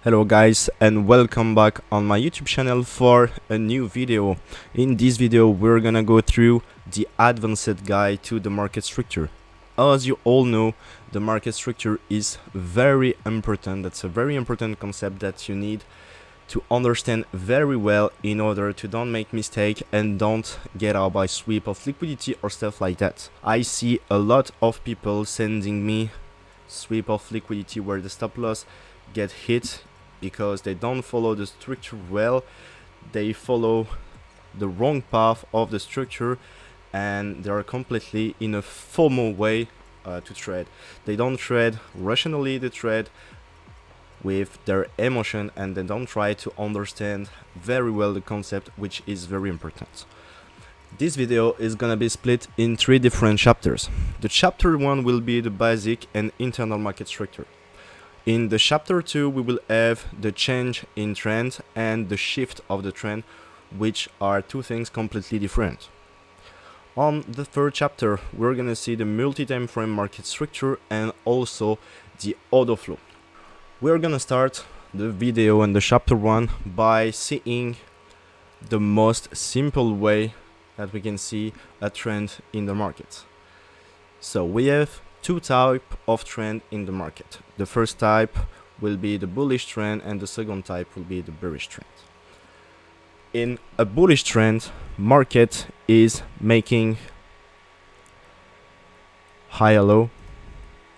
Hello guys, and welcome back on my YouTube channel for a new video. In this video we're gonna go through the advanced guide to the market structure. As you all know, the market structure is very important. That's a very important concept that you need to understand very well in order to don't make mistake and don't get out by sweep of liquidity or stuff like that. I see a lot of people sending me sweep of liquidity where the stop loss get hit because they don't follow the structure well. They follow the wrong path of the structure and they are completely in a FOMO way to trade. They don't trade rationally, they trade with their emotion and they don't try to understand very well the concept, which is very important. This video is gonna be split in 3 different chapters. The chapter 1 will be the basic and internal market structure. In the chapter 2 we will have the change in trend and the shift of the trend, which are 2 things completely different. On the 3rd chapter we're gonna see the multi-time frame market structure and also the order flow. We're gonna start the video in the chapter 1 by seeing the most simple way that we can see a trend in the market. So we have 2 types of trend in the market. The first type will be the bullish trend and the second type will be the bearish trend. In a bullish trend, market is making higher low,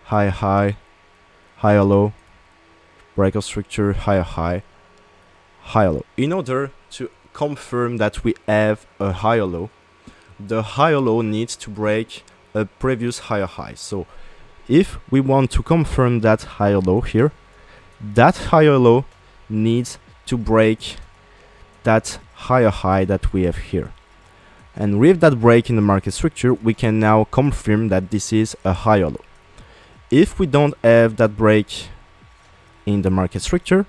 higher high, higher low, breakout structure, higher high, higher low. In order to confirm that we have a higher low, the higher low needs to break a previous higher high. So if we want to confirm that higher low here, that higher low needs to break that higher high that we have here. And with that break in the market structure, we can now confirm that this is a higher low. If we don't have that break in the market structure,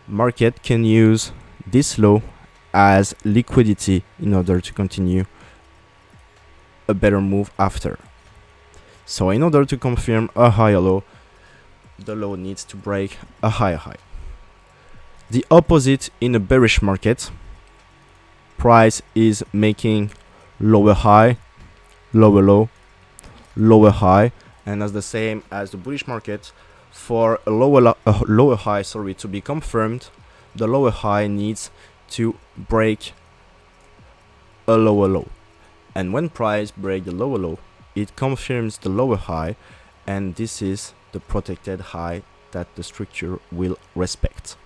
market can use this low as liquidity in order to continue a better move after. So in order to confirm a higher low, the low needs to break a higher high. The opposite in a bearish market, price is making lower high, lower low, lower high, and as the same as the bullish market, for a lower high to be confirmed, the lower high needs to break a lower low. And when price break the lower low, it confirms the lower high, and this is the protected high that the structure will respect.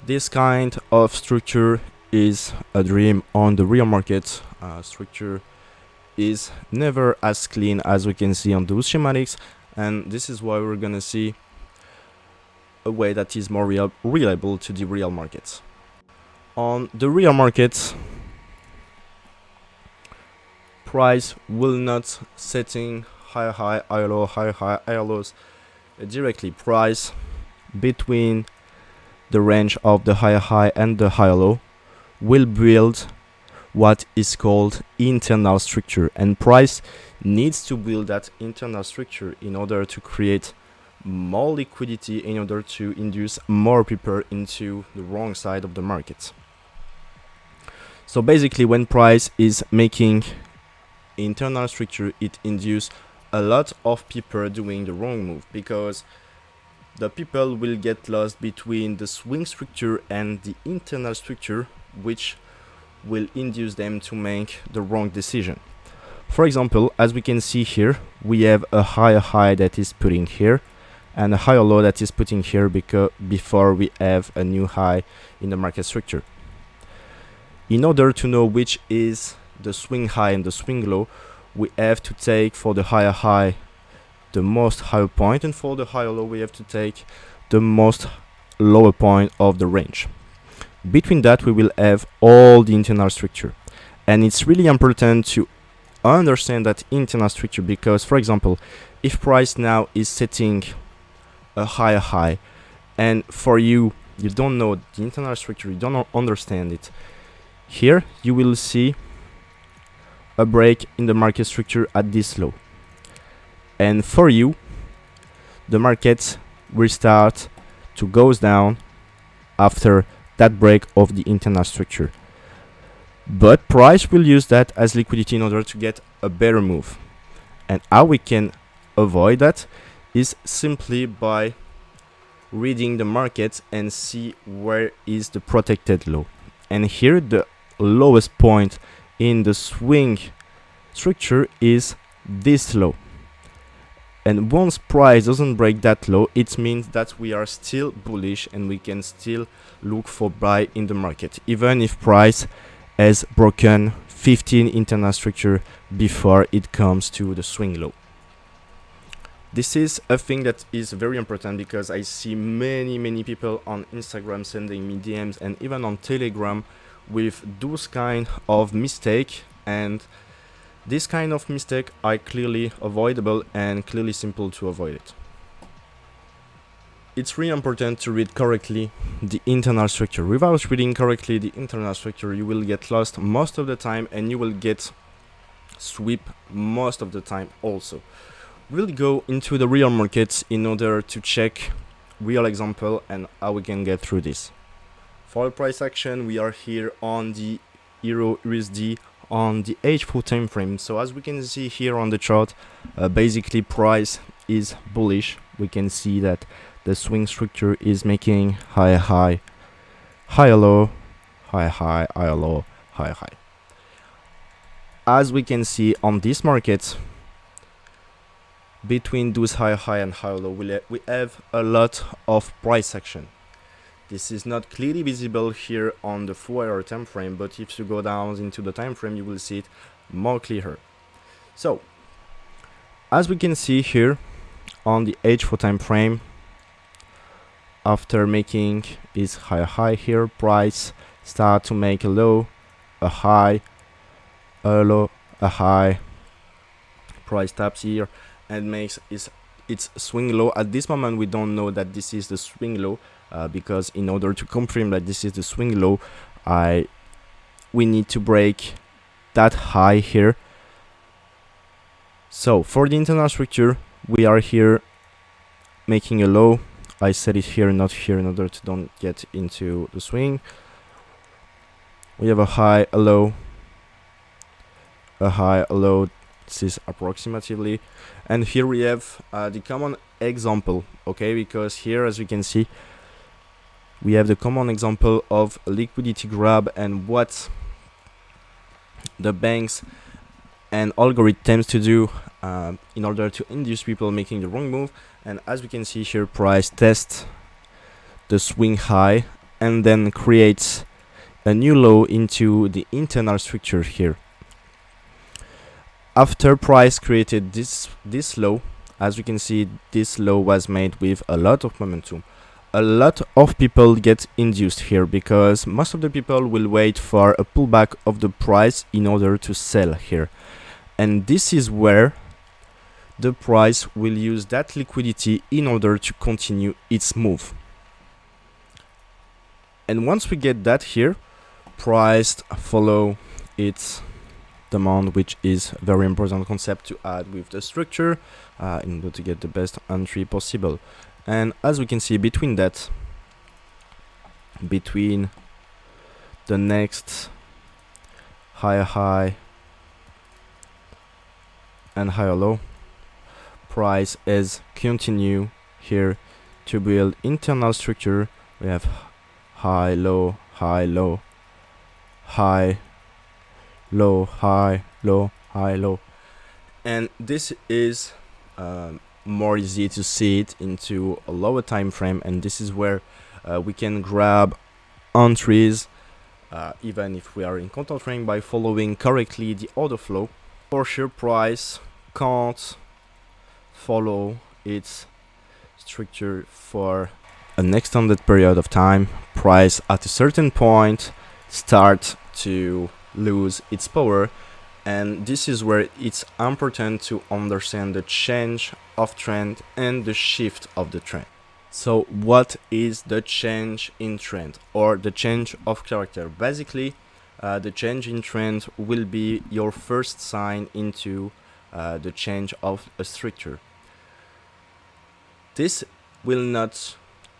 This kind of structure is a dream on the real market. Structure is never as clean as we can see on those schematics, and this is why we're gonna see a way that is more reliable to the real market. On the real market, price will not setting higher high, higher low, higher high, higher lows directly. Price between the range of the higher high and the higher low will build what is called internal structure, and price needs to build that internal structure in order to create more liquidity, in order to induce more people into the wrong side of the market. So basically, when price is making internal structure, it induces a lot of people doing the wrong move, because the people will get lost between the swing structure and the internal structure, which will induce them to make the wrong decision. For example, as we can see here, we have a higher high that is putting here and a higher low that is putting here before we have a new high in the market structure. In order to know which is the swing high and the swing low, we have to take for the higher high the most higher point, and for the higher low we have to take the most lower point of the range. Between that we will have all the internal structure, and it's really important to understand that internal structure, because for example, if price now is setting a higher high and for you don't know the internal structure, you don't understand it, here you will see a break in the market structure at this low, and for you the market we start to go down after that break of the internal structure. But price will use that as liquidity in order to get a better move. And how we can avoid that is simply by reading the market and see where is the protected low. And here the lowest point in the swing structure is this low. And once price doesn't break that low, it means that we are still bullish and we can still look for buy in the market, even if price has broken 15 internal structure before it comes to the swing low. This is a thing that is very important because I see many people on Instagram sending me DMs and even on Telegram with those kind of mistake, and this kind of mistake are clearly avoidable and clearly simple to avoid it. It's really important to read correctly the internal structure. Without reading correctly the internal structure, you will get lost most of the time and you will get sweep most of the time also. We'll go into the real markets in order to check real example and how we can get through this. For the price action, we are here on the Euro USD on the H4 time frame. So as we can see here on the chart, basically price is bullish. We can see that the swing structure is making high high, high low, high high, high low, high high. As we can see on this market, between those high high and high low, we have a lot of price action. This is not clearly visible here on the 4-hour time frame, but if you go down into the time frame, you will see it more clear. So as we can see here on the H4 time frame, after making is high high here, price start to make a low, a high, a low, a high, price taps here and makes its swing low. At this moment we don't know that this is the swing low, because in order to confirm that this is the swing low, we need to break that high here. So for the internal structure, we are here making a low. I set it here, not here, in order to don't get into the swing. We have a high, a low, a high, a low. This is approximately, and here we have the common example, okay, because here, as you can see, we have the common example of liquidity grab and what the banks and algorithms to do in order to induce people making the wrong move. And as we can see here, price tests the swing high and then creates a new low into the internal structure here. After price created this low, as we can see, this low was made with a lot of momentum. A lot of people get induced here because most of the people will wait for a pullback of the price in order to sell here. And this is where the price will use that liquidity in order to continue its move. And once we get that here, price follow its demand, which is a very important concept to add with the structure in order to get the best entry possible. And as we can see, between the next high and higher low, price is continue here to build internal structure. We have high low, high low, high low, high low, high low, and this is more easy to see it into a lower time frame, and this is where we can grab entries even if we are in control trading by following correctly the order flow. For sure, price can't follow its structure for an extended period of time. Price at a certain point start to lose its power, and this is where it's important to understand the change of trend and the shift of the trend. So what is the change in trend or the change of character? Basically, the change in trend will be your first sign into the change of a structure. This will not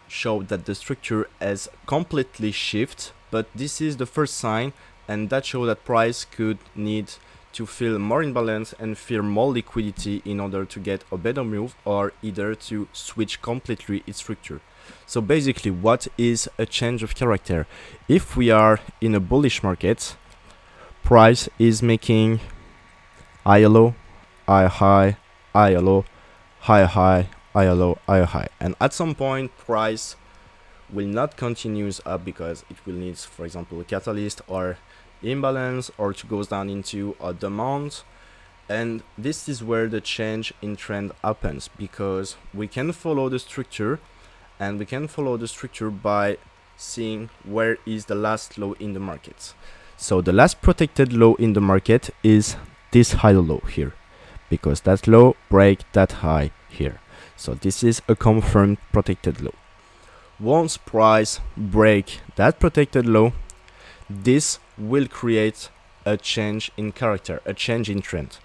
show that the structure has completely shifted, but this is the first sign, and that shows that price could need to feel more imbalance and feel more liquidity in order to get a better move, or either to switch completely its structure. So basically, what is a change of character? If we are in a bullish market, price is making higher low, higher high, higher low, higher high, higher low, higher high, and at some point price will not continue up because it will need, for example, a catalyst or imbalance, or to goes down into a demand. And this is where the change in trend happens, because we can follow the structure, and we can follow the structure by seeing where is the last low in the market. So the last protected low in the market is this high low here, because that low break that high here. So this is a confirmed protected low. Once price break that protected low, this will create a change in character, a change in trend.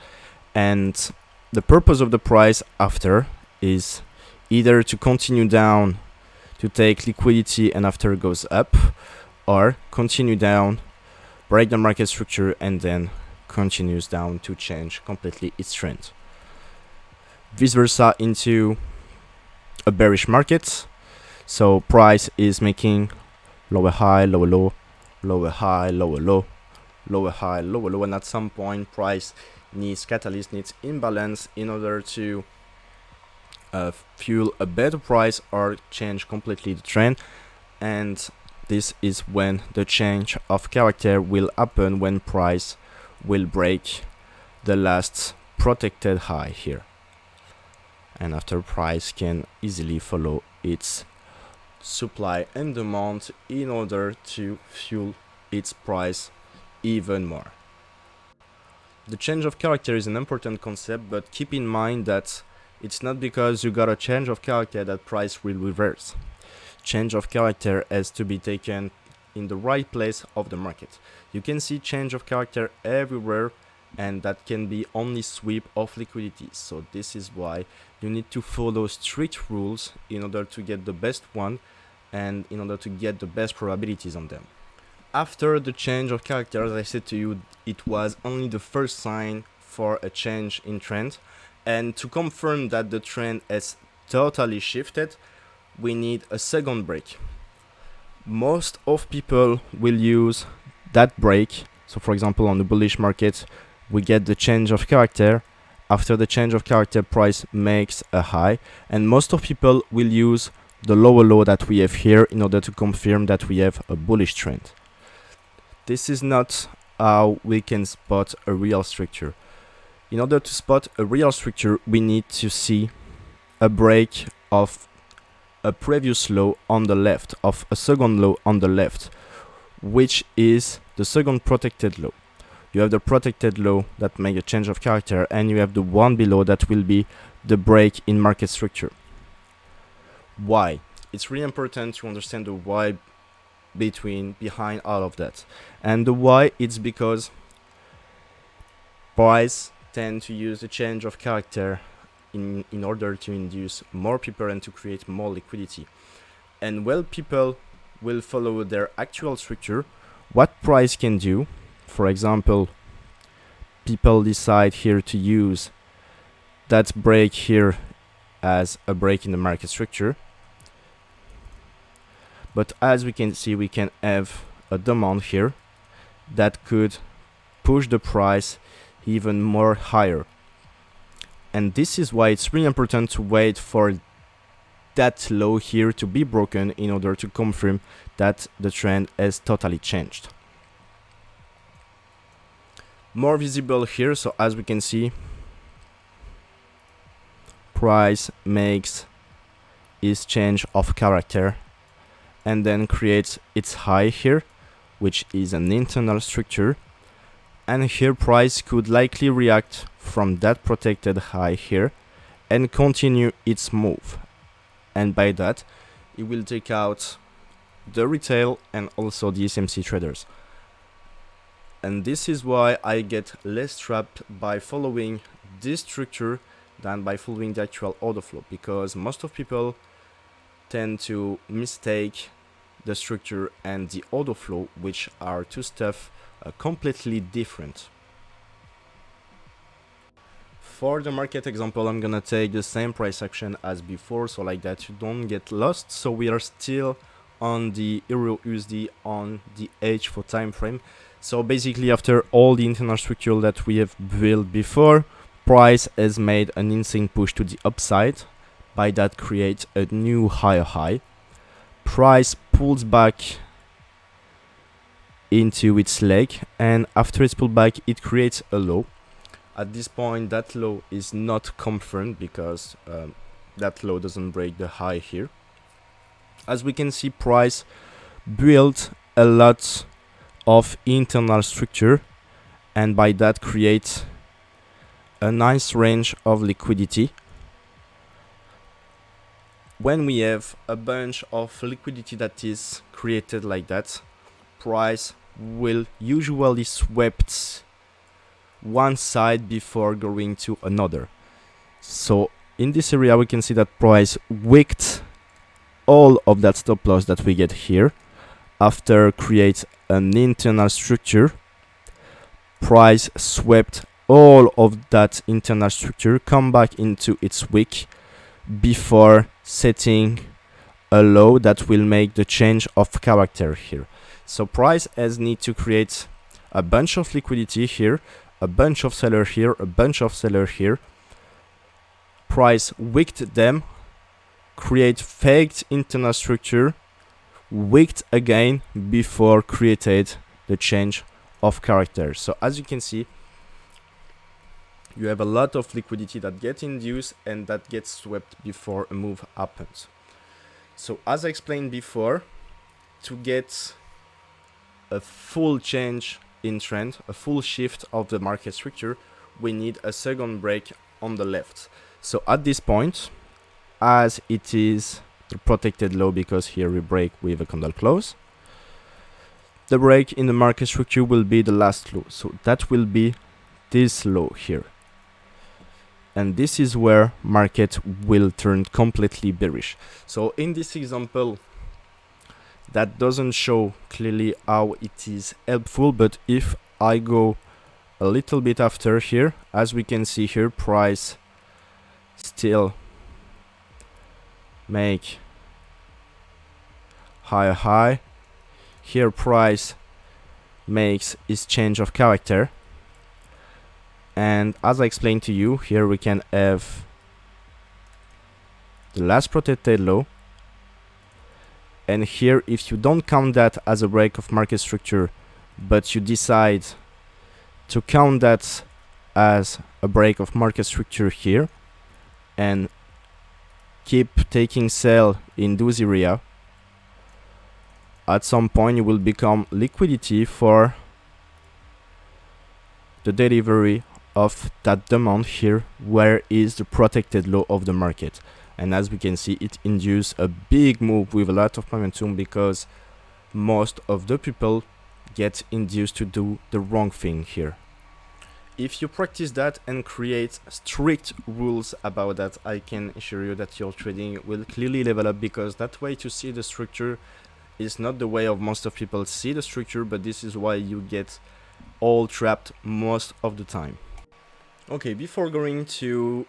And the purpose of the price after is either to continue down to take liquidity and after goes up, or continue down, break the market structure, and then continues down to change completely its trend. Vice versa into a bearish market. So price is making lower high, lower low, lower high, lower low, lower high, lower low, and at some point price needs catalyst, needs imbalance in order to fuel a better price or change completely the trend. And this is when the change of character will happen, when price will break the last protected high here, and after price can easily follow its supply and demand in order to fuel its price even more. The change of character is an important concept, but keep in mind that it's not because you got a change of character that price will reverse. Change of character has to be taken in the right place of the market. You can see change of character everywhere, and that can be only sweep of liquidity. So this is why you need to follow strict rules in order to get the best one, and in order to get the best probabilities on them. After the change of character, as I said to you, it was only the first sign for a change in trend. And to confirm that the trend has totally shifted, we need a second break. Most of people will use that break. So for example, on the bullish market, we get the change of character. After the change of character, price makes a high, and most of people will use the lower low that we have here in order to confirm that we have a bullish trend. This is not how we can spot a real structure. In order to spot a real structure, we need to see a break of a previous low on the left, of a second low on the left, which is the second protected low. You have the protected low that make a change of character, and you have the one below that will be the break in market structure. Why? It's really important to understand the why behind all of that. And the why, it's because price tend to use the change of character in order to induce more people and to create more liquidity. And while people will follow their actual structure, what price can do, for example, people decide here to use that break here as a break in the market structure. But as we can see, we can have a demand here that could push the price even more higher. And this is why it's really important to wait for that low here to be broken in order to confirm that the trend has totally changed. More visible here, so as we can see, price makes its change of character and then creates its high here, which is an internal structure. And here price could likely react from that protected high here and continue its move. And by that, it will take out the retail and also the SMC traders. And this is why I get less trapped by following this structure than by following the actual order flow, because most of people tend to mistake the structure and the order flow, which are two stuff completely different. For the market example, I'm gonna take the same price action as before, so like that you don't get lost. So we are still on the Euro USD on the H for time frame. So basically, after all the internal structure that we have built before, price has made an insane push to the upside. By that, create a new higher high. Price pulls back into its leg, and after it's pulled back, it creates a low. At this point, that low is not confirmed because that low doesn't break the high here. As we can see, price built a lot of internal structure, and by that create a nice range of liquidity. When we have a bunch of liquidity that is created like that, price will usually swept one side before going to another. So in this area we can see that price wicked all of that stop loss that we get here. After create an internal structure, price swept all of that internal structure, come back into its wick before setting a low that will make the change of character here. So price has need to create a bunch of liquidity here, a bunch of seller here, a bunch of seller here. Price wicked them, create faked internal structure, wicked again before created the change of character. So as you can see, you have a lot of liquidity that gets induced and that gets swept before a move happens. So as I explained before, to get a full change in trend, a full shift of the market structure, we need a second break on the left. So at this point, as it is the protected low, because here we break with a candle close, the break in the market structure will be the last low. So that will be this low here. And this is where market will turn completely bearish. So in this example, that doesn't show clearly how it is helpful, but if I go a little bit after here, as we can see here, price still make higher high. Here price makes its change of character, and as I explained to you, here we can have the last protected low. And here, if you don't count that as a break of market structure, but you decide to count that as a break of market structure here and keep taking sell in those area, at some point you will become liquidity for the delivery of that demand here, where is the protected low of the market. And as we can see, it induced a big move with a lot of momentum, because most of the people get induced to do the wrong thing here. If you practice that and create strict rules about that, I can assure you that your trading will clearly level up, because that way to see the structure is not the way of most of people see the structure, but this is why you get all trapped most of the time. Okay, before going to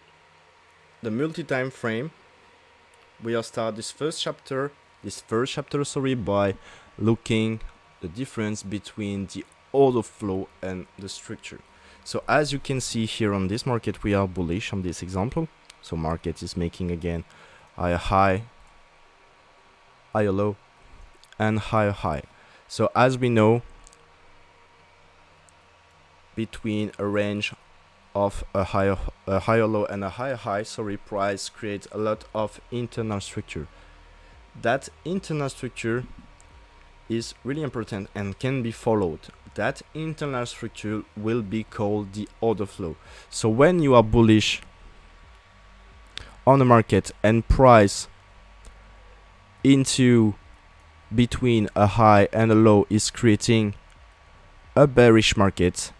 the multi-time frame, we'll start this first chapter by looking the difference between the order flow and the structure. So as you can see here on this market, we are bullish on this example. So market is making again higher high, higher low, and higher high. So as we know, between a range of a higher low and a higher high, price creates a lot of internal structure. That internal structure is really important and can be followed. That internal structure will be called the order flow. So when you are bullish on the market and price into between a high and a low is creating a bearish market,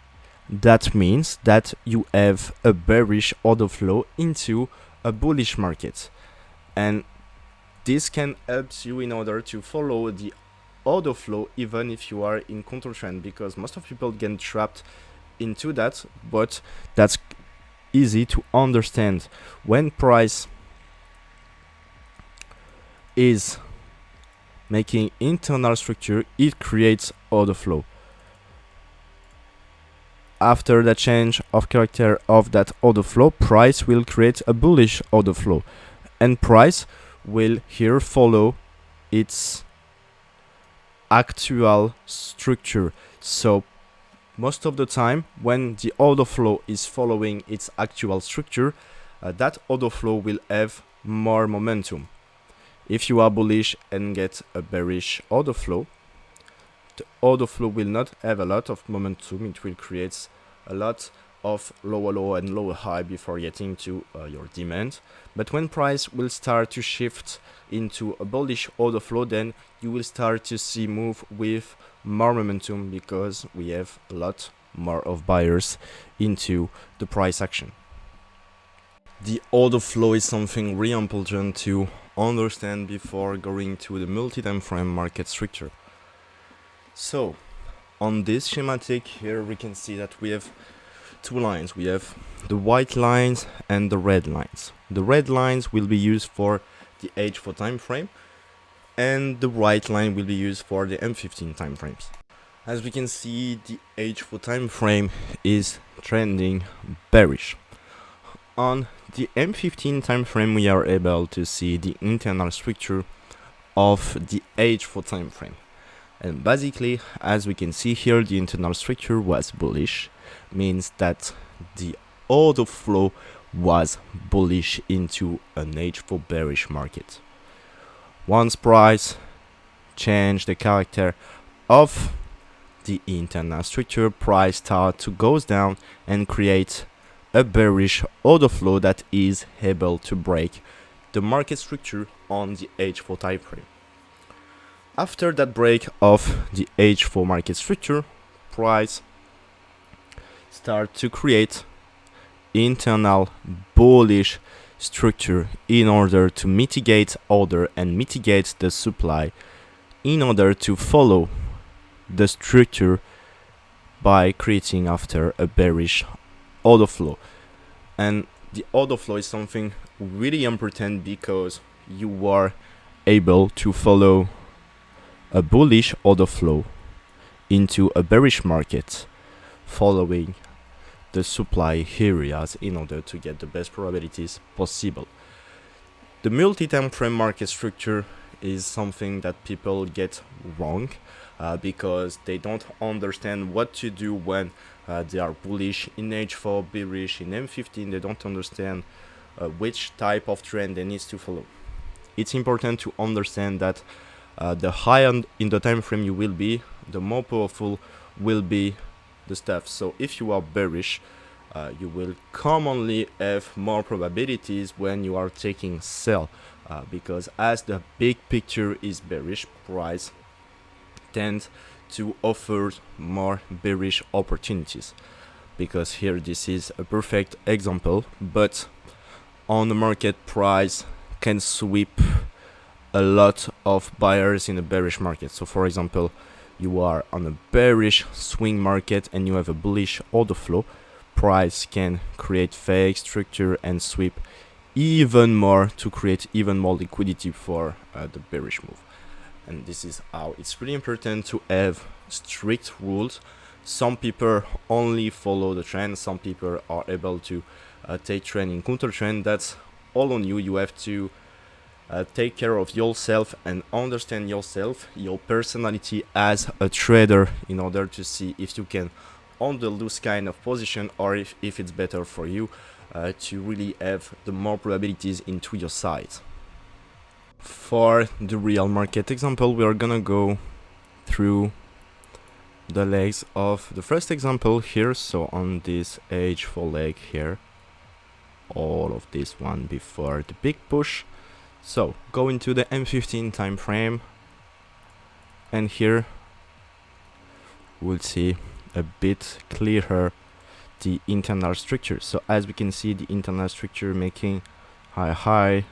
that means that you have a bearish order flow into a bullish market. And This can help you in order to follow the order flow even if you are in counter trend, because most of people get trapped into that, but that's easy to understand. When price is making internal structure, it creates order flow. After the change of character of that order flow, price will create a bullish order flow, and price will here follow its actual structure. So most of the time when the order flow is following its actual structure, that order flow will have more momentum. If you are bullish and get a bearish order flow, the order flow will not have a lot of momentum. It will create a lot of lower low and lower high before getting to your demand. But when price will start to shift into a bullish order flow, then you will start to see move with more momentum, because we have a lot more of buyers into the price action. The order flow is something really important to understand before going to the multi-time frame market structure. So on this schematic here, we can see that we have two lines. We have the white lines and the red lines. The red lines will be used for the H4 time frame, and the white line will be used for the M15 time frames. As we can see, the H4 time frame is trending bearish. On the M15 time frame, we are able to see the internal structure of the H4 time frame. And basically, as we can see here, the internal structure was bullish, means that the order flow was bullish into an H4 bearish market. Once price changed the character of the internal structure, price start to go down and create a bearish order flow that is able to break the market structure on the H4 time frame. After that break of the H4 market structure, price start to create internal bullish structure in order to mitigate order and mitigate the supply, in order to follow the structure by creating after a bearish order flow. And the order flow is something really important, because you are able to follow a bullish order flow into a bearish market, following the supply areas in order to get the best probabilities possible. The multi-time frame market structure is something that people get wrong, because they don't understand what to do when they are bullish in H4, bearish in M15. They don't understand which type of trend they need to follow. It's important to understand that the higher in the time frame you will be, the more powerful will be the stuff. So if you are bearish, you will commonly have more probabilities when you are taking sell, because as the big picture is bearish, price tends to offer more bearish opportunities. Because here this is a perfect example, but on the market, price can sweep a lot of buyers in a bearish market. So for example, you are on a bearish swing market and you have a bullish order flow, price can create fake structure and sweep even more to create even more liquidity for the bearish move. And this is how it's really important to have strict rules. Some people only follow the trend, some people are able to take trend in counter trend. That's all on you. You have to take care of yourself and understand yourself, your personality as a trader, in order to see if you can handle this kind of position, or if it's better for you to really have the more probabilities into your side. For the real market example, we are gonna go through the legs of the first example here. So on this H4 leg here, all of this one before the big push. So go into the M15 time frame, and here we'll see a bit clearer the internal structure. So as we can see, the internal structure making high high,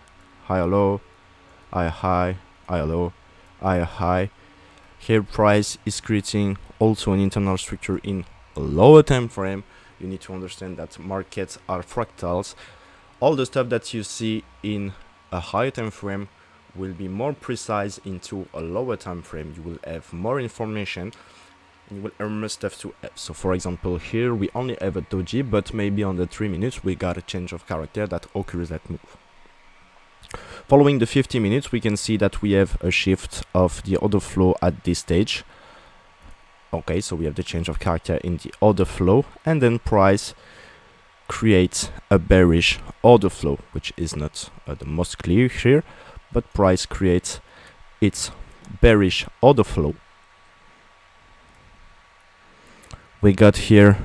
high low, higher high, higher low, higher high. Here price is creating also an internal structure in a lower time frame. You need to understand that markets are fractals. All the stuff that you see in a higher time frame will be more precise into a lower time frame. You will have more information and you will have more stuff to have. So for example, here we only have a doji, but maybe on the 3 minutes we got a change of character that occurs that move. Following the 50 minutes, we can see that we have a shift of the order flow at this stage. Okay, so we have the change of character in the order flow, and then price creates a bearish order flow, which is not the most clear here, but price creates its bearish order flow. We got here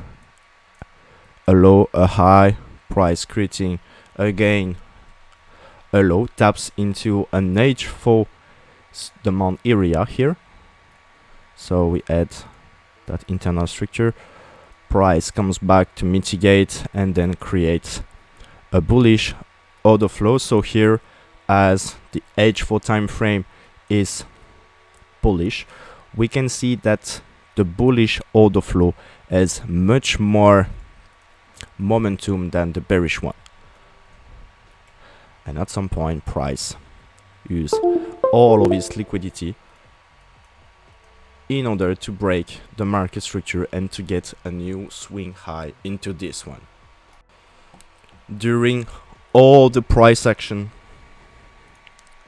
a low, a high, price creating again a low, taps into an H4 demand area here. So we add that internal structure. Price comes back to mitigate and then creates a bullish order flow. So here, as the H4 time frame is bullish, we can see that the bullish order flow has much more momentum than the bearish one. And at some point, price use all of its liquidity in order to break the market structure and to get a new swing high into this one. During all the price action,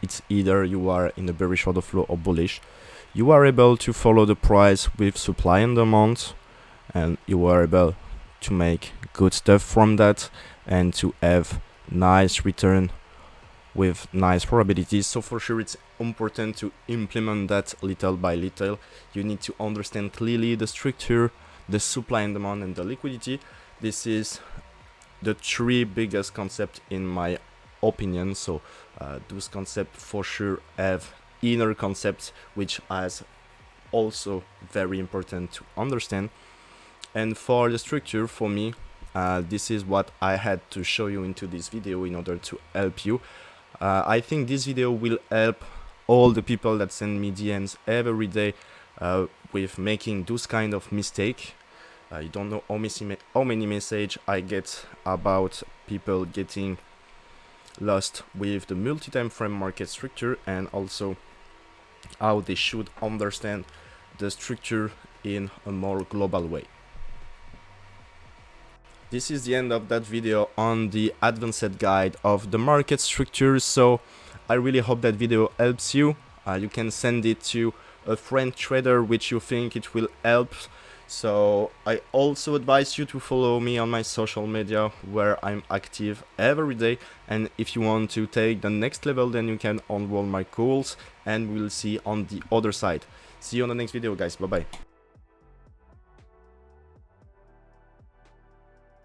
it's either you are in the bearish order flow or bullish. You are able to follow the price with supply and demand, and you are able to make good stuff from that and to have nice return with nice probabilities. So for sure it's important to implement that little by little. You need to understand clearly the structure, the supply and demand, and the liquidity. This is the three biggest concepts in my opinion. So those concepts for sure have inner concepts, which is also very important to understand. And for the structure, for me, this is what I had to show you into this video in order to help you. I think this video will help all the people that send me DMs every day with making those kind of mistake. You don't know how many messages I get about people getting lost with the multi-time frame market structure, and also how they should understand the structure in a more global way. This is the end of that video on the advanced guide of the market structure. So I really hope that video helps you. You can send it to a friend trader which you think it will help. So I also advise you to follow me on my social media where I'm active every day. And if you want to take the next level, then you can enroll my calls, and we'll see on the other side. See you on the next video, guys. Bye bye.